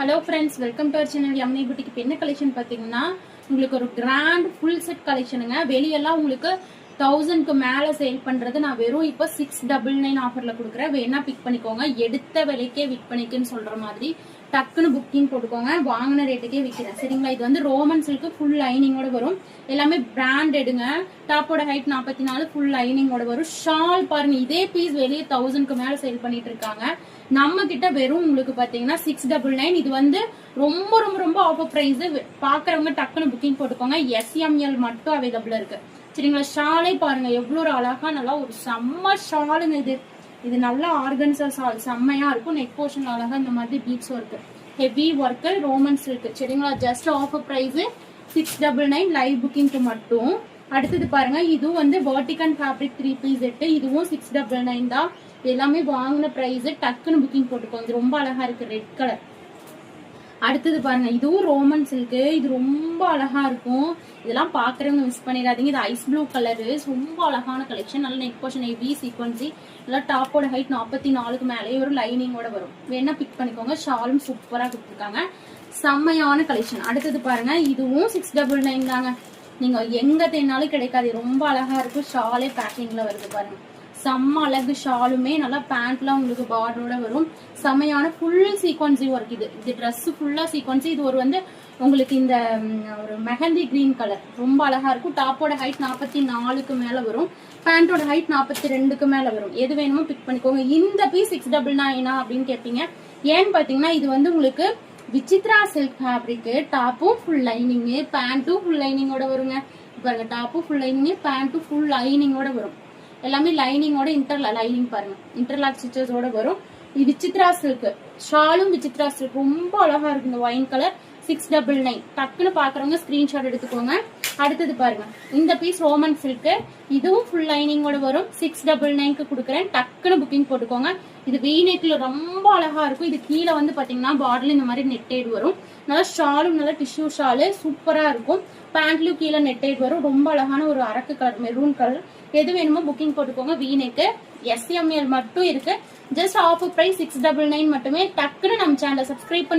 Hello friends, welcome to our channel யம்னி boutique. என்ன collection பார்த்தீங்கன்னா உங்களுக்கு ஒரு கிராண்ட் ஃபுல் செட் கலெக்ஷனுங்க. வெளியெல்லாம் உங்களுக்கு 1000க்கு மேல சேல் பண்றது நான் வெறும் இப்போ 699 ஆஃபர்ல கொடுக்குறேன். வேணா பிக் பண்ணிக்கோங்க. எடுத்த விலைக்கே விக் பண்ணிக்குன்னு சொல்ற மாதிரி டக்குன்னு புக்கிங் போட்டுக்கோங்க. வாங்கின ரேட்டுக்கே விற்கிறேன், சரிங்களா? இது வந்து ரோமன் சில்க்கு ஃபுல் லைனிங்கோட வரும். எல்லாமே பிராண்டடுங்க. டாப்போட ஹைட் 44, ஃபுல் லைனிங்கோட வரும். ஷால் பாருங்க, இதே பீஸ் வெளியே 1000க்கு மேல சேல் பண்ணிட்டு இருக்காங்க. நம்ம கிட்ட வெறும் உங்களுக்கு பாத்தீங்கன்னா 699. இது வந்து ரொம்ப ரொம்ப ரொம்ப ஆஃபர் பிரைஸ். பாக்குறவங்க டக்குன்னு புக்கிங் போட்டுக்கோங்க. SML மட்டும் அவைலபிள் இருக்கு, சரிங்களா? ஷாலே பாருங்க எவ்வளவு ஒரு அழகா, நல்லா ஒரு செம்ம ஷாலுங்க இது. இது நல்லா ஆர்கன்ஸா ஷால், செம்மையா இருக்கும். நெக் போர்ஷன் அழகா இந்த மாதிரி beads work, heavy work, Roman silk, சரிங்களா? ஜஸ்ட் ஆஃபர் பிரைஸ் 699 லைவ் புக்கிங்க்கு மட்டும். அடுத்தது பாருங்க, இதுவும் வந்து வெர்டிகன் ஃபேப்ரிக் 3 பீஸ் செட். இதுவும் 699 தான். எல்லாமே வாங்கின பிரைஸ். டக்குன்னு புக்கிங் போட்டுக்கோங்க. இது ரொம்ப அழகா இருக்கு, ரெட் கலர். அடுத்தது பாருங்க, இதுவும் ரோமன் சில்க்கு. இது ரொம்ப அழகா இருக்கும். இதெல்லாம் பாக்குறவங்க மிஸ் பண்ணிடாதீங்க. இது ஐஸ் ப்ளூ கலரு, ரொம்ப அழகான கலெக்ஷன். நல்ல நெக் போர்ஷன், ஹெவி சீக்வன்சி. நல்லா டாப்போட ஹைட் 44க்கு மேலே ஒரு லைனிங்கோட வரும். வேணா பிக் பண்ணிக்கோங்க. ஷாலும் சூப்பரா கொடுத்துருக்காங்க, செம்மையான கலெக்ஷன். அடுத்தது பாருங்க, இதுவும் 699 தாங்க. நீங்க எங்க தேனாலும் கிடைக்காது. ரொம்ப அழகா இருக்கும். ஷாலே பேக்கிங்ல வருது பாருங்க, செம்ம அழகு. ஷாலுமே நல்லா பேண்ட்லாம் உங்களுக்கு பார்டரோட வரும். செமையான ஃபுல் சீக்வன்சி ஒர்க். இது ட்ரெஸ் ஃபுல்லா சீக்வன்சி. இது ஒரு வந்து உங்களுக்கு இந்த ஒரு மெஹந்தி கிரீன் கலர், ரொம்ப அழகா இருக்கும். டாப்போட ஹைட் 44க்கு மேல வரும். பேண்டோட ஹைட் 42க்கு மேல வரும். எது வேணுமோ பிக் பண்ணிக்கோங்க. இந்த பீஸ் 699 அப்படின்னு கேட்பீங்க. ஏன்னு பாத்தீங்கன்னா இது வந்து உங்களுக்கு விசித்ரா சில்க் ஃபேப்ரிக். டாப்பும் ஃபுல் லைனிங், பேண்ட்டும் ஃபுல் லைனிங்கோட வருங்க. பாருங்க, டாப்பும் ஃபுல் லைனிங், பேண்ட்டும் ஃபுல் லைனிங்கோட வரும். எல்லாமே லைனிங்கோட லைனிங் பாருங்க, இன்டர்லாக் ஸ்டிச்சஸோட வரும். இது விசித்ரா சில்க். ஷாலும் விசித்ரா சில்க், ரொம்ப அழகா இருக்கு. இந்த ஒயின் கலர் 699. டக்குன்னு பாக்குறவங்க ஸ்கிரீன்ஷாட் எடுத்துக்கோங்க. அடுத்தது பாருங்க, இந்த பீஸ் ரோமன் சில்க். இதுவும் ஃபுல் லைனிங்கோட வரும். 699க்கு கொடுக்குறேன். டக்குன்னு புக்கிங் போட்டுக்கோங்க. இது வீநெக்ல ரொம்ப அழகா இருக்கும். இது கீழே வந்து பாத்தீங்கன்னா பார்டர்ல இந்த மாதிரி நெட்டேட் வரும். நல்லா ஷாலும் நல்லா டிஷ்யூ ஷாலு சூப்பரா இருக்கும். பேண்ட்லயும் கீழே நெட்டேட் வரும். ரொம்ப அழகான ஒரு அரக்கு கலர், மெரூன் கலர். எது வேணுமோ புக்கிங் போட்டுக்கோங்க. வீநெக்கு SML மட்டும் இருக்கு. ஜஸ்ட் ஆஃபர் பிரைஸ் 699 மட்டுமே. டக்குன்னு நம்ம சேனலை சப்ஸ்கிரைப் பண்ணி